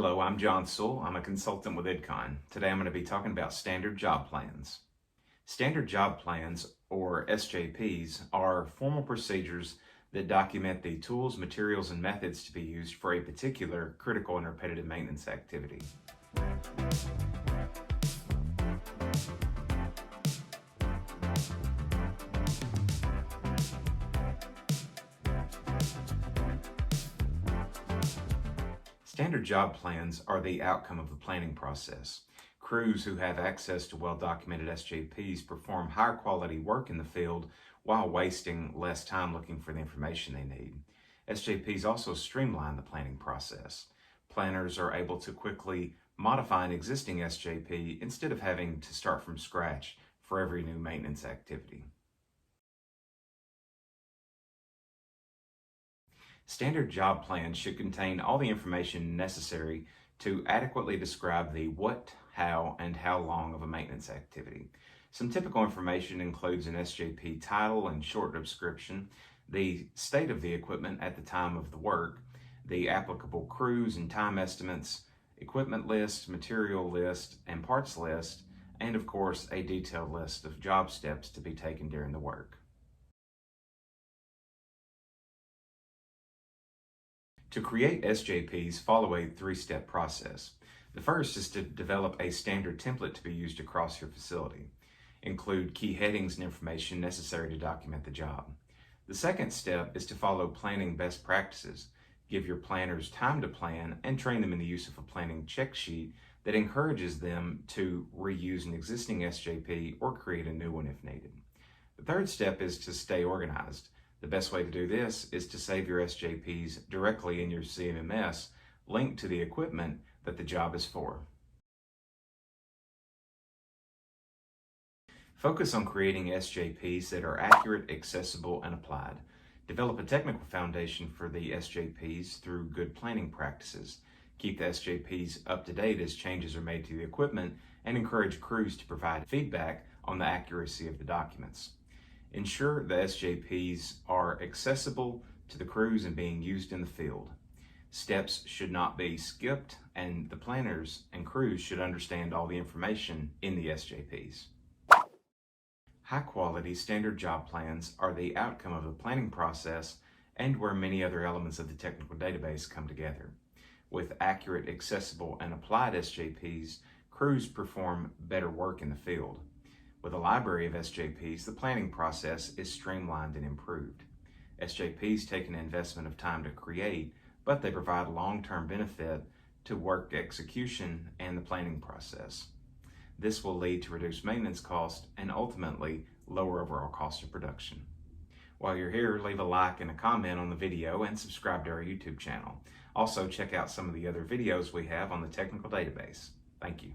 Hello, I'm John Sewell. I'm a consultant with IDCON. Today I'm going to be talking about standard job plans. Standard job plans, or SJPs, are formal procedures that document the tools, materials, and methods to be used for a particular critical and repetitive maintenance activity. Standard job plans are the outcome of the planning process. Crews who have access to well-documented SJPs perform higher quality work in the field while wasting less time looking for the information they need. SJPs also streamline the planning process. Planners are able to quickly modify an existing SJP instead of having to start from scratch for every new maintenance activity. Standard job plans should contain all the information necessary to adequately describe the what, how, and how long of a maintenance activity. Some typical information includes an SJP title and short description, the state of the equipment at the time of the work, the applicable crews and time estimates, equipment list, material list, and parts list, and of course a detailed list of job steps to be taken during the work. To create SJPs, follow a three-step process. The first is to develop a standard template to be used across your facility. Include key headings and information necessary to document the job. The second step is to follow planning best practices. Give your planners time to plan and train them in the use of a planning check sheet that encourages them to reuse an existing SJP or create a new one if needed. The third step is to stay organized. The best way to do this is to save your SJPs directly in your CMMS linked to the equipment that the job is for. Focus on creating SJPs that are accurate, accessible, and applied. Develop a technical foundation for the SJPs through good planning practices. Keep the SJPs up to date as changes are made to the equipment and encourage crews to provide feedback on the accuracy of the documents. Ensure the SJPs are accessible to the crews and being used in the field. Steps should not be skipped, and the planners and crews should understand all the information in the SJPs. High-quality standard job plans are the outcome of the planning process and where many other elements of the technical database come together. With accurate, accessible, and applied SJPs, crews perform better work in the field. With a library of SJPs, the planning process is streamlined and improved. SJPs take an investment of time to create, but they provide long-term benefit to work execution and the planning process. This will lead to reduced maintenance costs and ultimately lower overall cost of production. While you're here, leave a like and a comment on the video and subscribe to our YouTube channel. Also, check out some of the other videos we have on the technical database. Thank you.